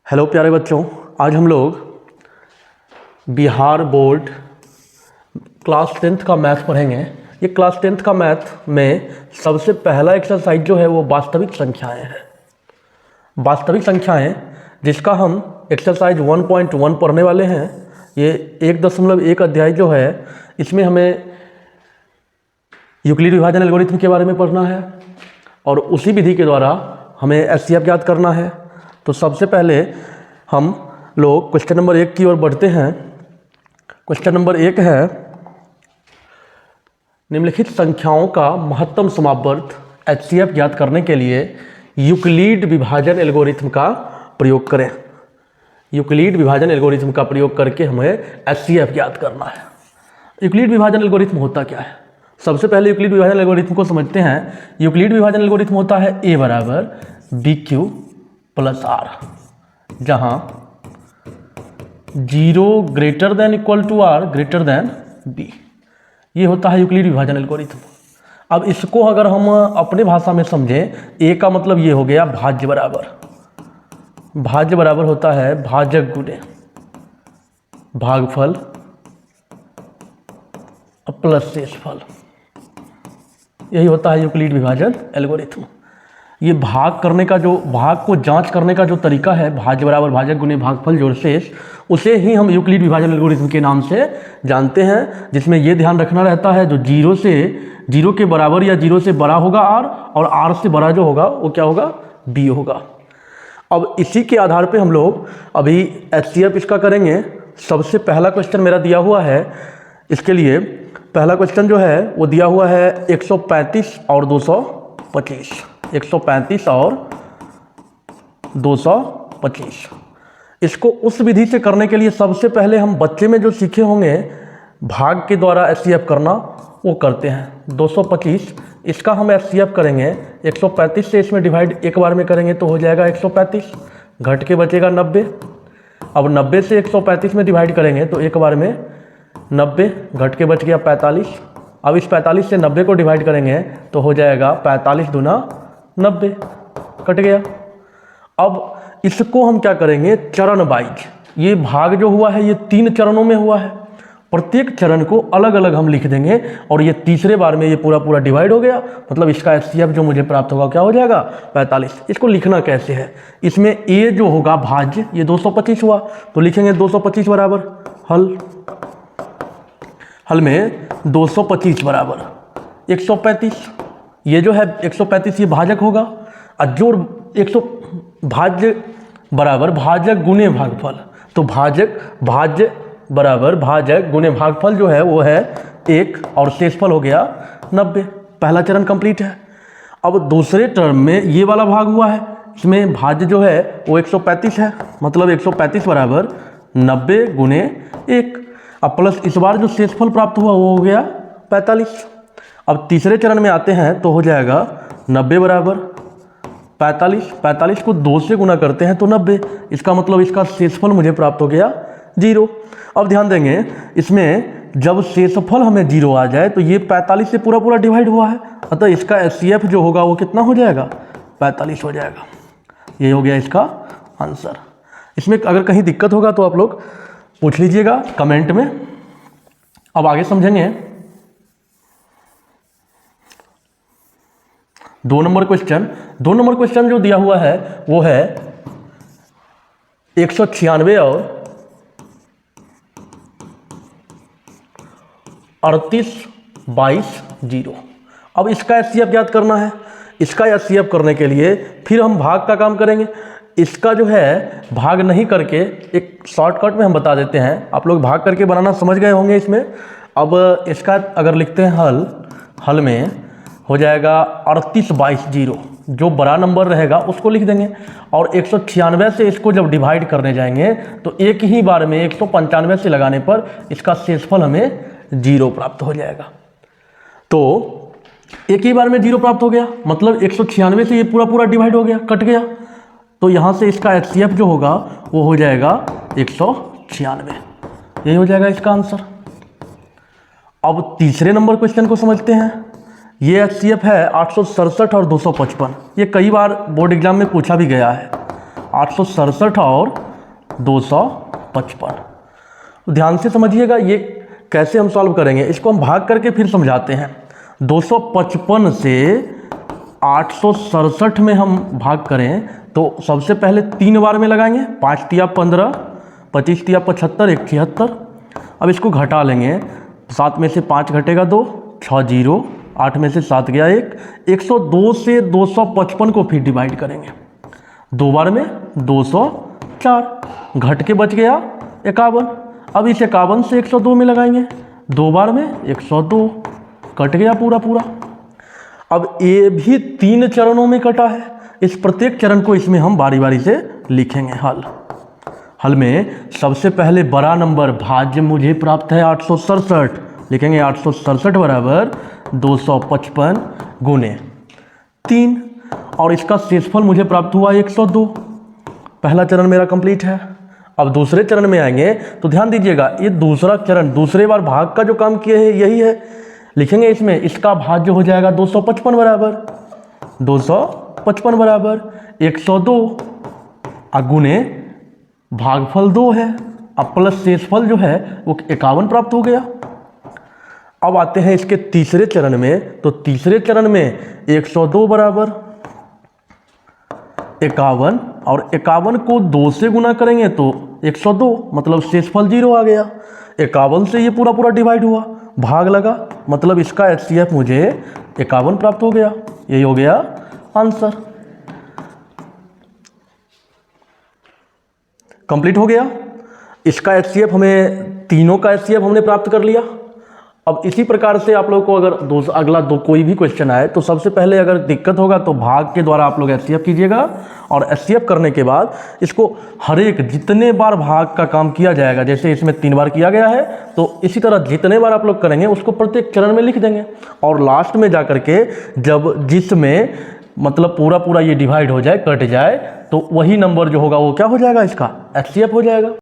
Hello प्यारे बच्चों, आज हम लोग बिहार बोर्ड क्लास 10th का मैथ पढ़ेंगे। ये क्लास 10th का मैथ में सबसे पहला एक्सरसाइज जो है वो वास्तविक संख्याएं है। वास्तविक संख्याएं जिसका हम एक्सरसाइज 1.1 पढ़ने वाले हैं। ये 1.1 अध्याय जो है इसमें हमें यूक्लिड विभाजन एल्गोरिथम के बारे में पढ़ना है और उसी विधि के द्वारा हमें एचसीएफ ज्ञात करना है। तो सबसे पहले हम लोग क्वेश्चन नंबर 1 की ओर बढ़ते हैं। क्वेश्चन नंबर 1 है, निम्नलिखित संख्याओं का महत्तम समापवर्त एचसीएफ ज्ञात करने के लिए यूक्लिड विभाजन एल्गोरिथम का प्रयोग करें। यूक्लिड विभाजन एल्गोरिथम का प्रयोग करके हमें एचसीएफ ज्ञात करना है। यूक्लिड विभाजन एल्गोरिथम होता क्या है? सबसे पहले यूक्लिड विभाजन एल्गोरिथम को समझते हैं। यूक्लिड विभाजन एल्गोरिथम होता है ए बराबर बी क्यू प्लस आर, जहां 0 greater than equal to R greater than B. ये होता है यूक्लिड विभाजन एल्गोरिथम। अब इसको अगर हम अपने भाषा में समझें, ए का मतलब ये हो गया भाज्य बराबर। भाज्य बराबर होता है भाजक गुणे भागफल प्लस शेषफल। यही होता है यूक्लिड विभाजन एल्गोरिथम। ये भाग करने का जो भाग को जांच करने का जो तरीका है, भाज्य बराबर भाजक गुणे भागफल जोड़ शेष, उसे ही हम यूक्लिड विभाजन एल्गोरिथम के नाम से जानते हैं। जिसमें ये ध्यान रखना रहता है जो 0 के बराबर या 0 से बड़ा होगा आर, और आर से बड़ा जो होगा वो क्या होगा, बी होगा। अब इसी के आधार पे हम लोग अभी एचसीएफ इसका करेंगे। सबसे पहला क्वेश्चन मेरा दिया हुआ है। इसके लिए पहला क्वेश्चन जो है वो दिया हुआ है 135 और 225। 135 और 225। इसको उस विधि से करने के लिए सबसे पहले हम बच्चे में जो सीखे होंगे भाग के द्वारा एचसीएफ करना, वो करते हैं। 225 इसका हम एचसीएफ करेंगे। 135 से इसमें डिवाइड एक बार में करेंगे तो हो जाएगा 135, घट के बचेगा 90। अब 90 से 135 में डिवाइड करेंगे तो एक बार में 90, घट के बच गया 45। अब इस 45 से 90 को डिवाइड करेंगे तो हो जाएगा 45 दूना 90, कट गया। अब इसको हम क्या करेंगे, चरण वाइज। ये भाग जो हुआ है ये 3 चरणों में हुआ है। प्रत्येक चरण को अलग अलग हम लिख देंगे और ये तीसरे बार में ये पूरा डिवाइड हो गया। मतलब इसका एचसीएफ जो मुझे प्राप्त होगा क्या हो जाएगा, 45। इसको लिखना कैसे है, इसमें ए जो होगा भाज्य, ये 225 हुआ तो लिखेंगे 225 बराबर हल में 225 बराबर 135। ये जो है 135 ये भाजक होगा, और जोड़ 100 भाज्य बराबर भाजक गुणे भागफल। तो भाज्य बराबर भाजक गुणे भागफल जो है वो है 1 और शेषफल हो गया 90। पहला चरण कंप्लीट है। अब दूसरे टर्म में ये वाला भाग हुआ है, इसमें भाज्य जो है वो 135 है, मतलब 135 बराबर 90 गुणे 1। अब प्लस इस बार जो शेषफल प्राप्त हुआ वो हो गया 45। अब तीसरे चरण में आते हैं तो हो जाएगा 90 बराबर 45। 45 को 2 से गुना करते हैं तो 90। इसका मतलब इसका शेषफल मुझे प्राप्त हो गया 0। अब ध्यान देंगे, इसमें जब शेषफल हमें 0 आ जाए तो ये 45 से पूरा डिवाइड हुआ है, अतः इसका एचसीएफ जो होगा वो कितना हो जाएगा, 45 हो जाएगा। ये हो गया इसका आंसर। इसमें अगर कहीं दिक्कत होगा तो आप लोग पूछ लीजिएगा कमेंट में। अब आगे समझेंगे 2 नंबर क्वेश्चन। 2 नंबर क्वेश्चन जो दिया हुआ है वो है 196 और 38/20। अब इसका एचसीएफ ज्ञात करना है। इसका एचसीएफ करने के लिए फिर हम भाग का काम करेंगे। इसका जो है भाग नहीं करके एक शॉर्टकट में हम बता देते हैं, आप लोग भाग करके बनाना समझ गए होंगे इसमें। अब इसका अगर लिखते हैं हल में हो जाएगा 38/20। जो बड़ा नंबर रहेगा उसको लिख देंगे, और 196 से इसको जब डिवाइड करने जाएंगे तो एक ही बार में 195 से लगाने पर इसका शेषफल हमें 0 प्राप्त हो जाएगा। तो एक ही बार में 0 प्राप्त हो गया, मतलब 196 से ये पूरा डिवाइड हो गया, कट गया। तो यहाँ से इसका एचसीएफ जो होगा वो हो जाएगा 196। यही हो जाएगा इसका आंसर। अब तीसरे नंबर क्वेश्चन को समझते हैं। ये एचसीएफ है 867 और 255। ये कई बार बोर्ड एग्जाम में पूछा भी गया है। 867 और 255। ध्यान से समझिएगा ये कैसे हम सॉल्व करेंगे, इसको हम भाग करके फिर समझाते हैं। 255 से 867 में हम भाग करें तो सबसे पहले 3 बार में लगाएंगे, 5 तिया 15, 25 तिया 75, 1 76। अब इसको घटा लेंगे, 7 में से 5 घटेगा 2, 6 0, 8 में से 7 गया 1, 102 से 255 को फिर डिवाइड करेंगे, 2 बार में 204, घट के बच गया 51। अब इस 51 से 102 में लगाएंगे, 2 बार में 102, कट गया पूरा पूरा। अब ये भी 3 चरणों में कटा है, इस प्रत्येक चरण को इसमें हम बारी बारी से लिखेंगे। हल में सबसे पहले बड़ा नंबर भाज्य मुझे प्राप्त है 867, लिखेंगे 867 बराबर 255 गुने 3, और इसका शेषफल मुझे प्राप्त हुआ 102। पहला चरण मेरा कंप्लीट है। अब दूसरे चरण में आएंगे तो ध्यान दीजिएगा, ये दूसरा चरण, दूसरे बार भाग का जो काम किए हैं यही है। लिखेंगे इसमें इसका भाज्य हो जाएगा 255 बराबर 102 गुने भागफल 2 है, अब प्लस शेषफल जो है वो 51 प्राप्त हो गया। अब आते हैं इसके तीसरे चरण में, तो तीसरे चरण में 102 बराबर 51, और 51 को 2 से गुना करेंगे तो 102, मतलब शेषफल 0 आ गया। 51 से ये पूरा पूरा डिवाइड हुआ, भाग लगा, मतलब इसका HCF मुझे 51 प्राप्त हो गया। यही हो गया आंसर, कंप्लीट हो गया। इसका HCF हमें, तीनों का HCF हमने प्राप्त कर लिया। अब इसी प्रकार से आप लोग को अगर अगला कोई भी क्वेश्चन आए तो सबसे पहले अगर दिक्कत होगा तो भाग के द्वारा आप लोग HCF कीजिएगा, और HCF करने के बाद इसको हर एक जितने बार भाग का काम किया जाएगा, जैसे इसमें 3 बार किया गया है तो इसी तरह जितने बार आप लोग करेंगे उसको प्रत्येक चरण में लिख देंगे, और लास्ट में जा करके जब जिसमें मतलब पूरा पूरा ये डिवाइड हो जाए, कट जाए, तो वही नंबर जो होगा वो क्या हो जाएगा, इसका HCF हो जाएगा।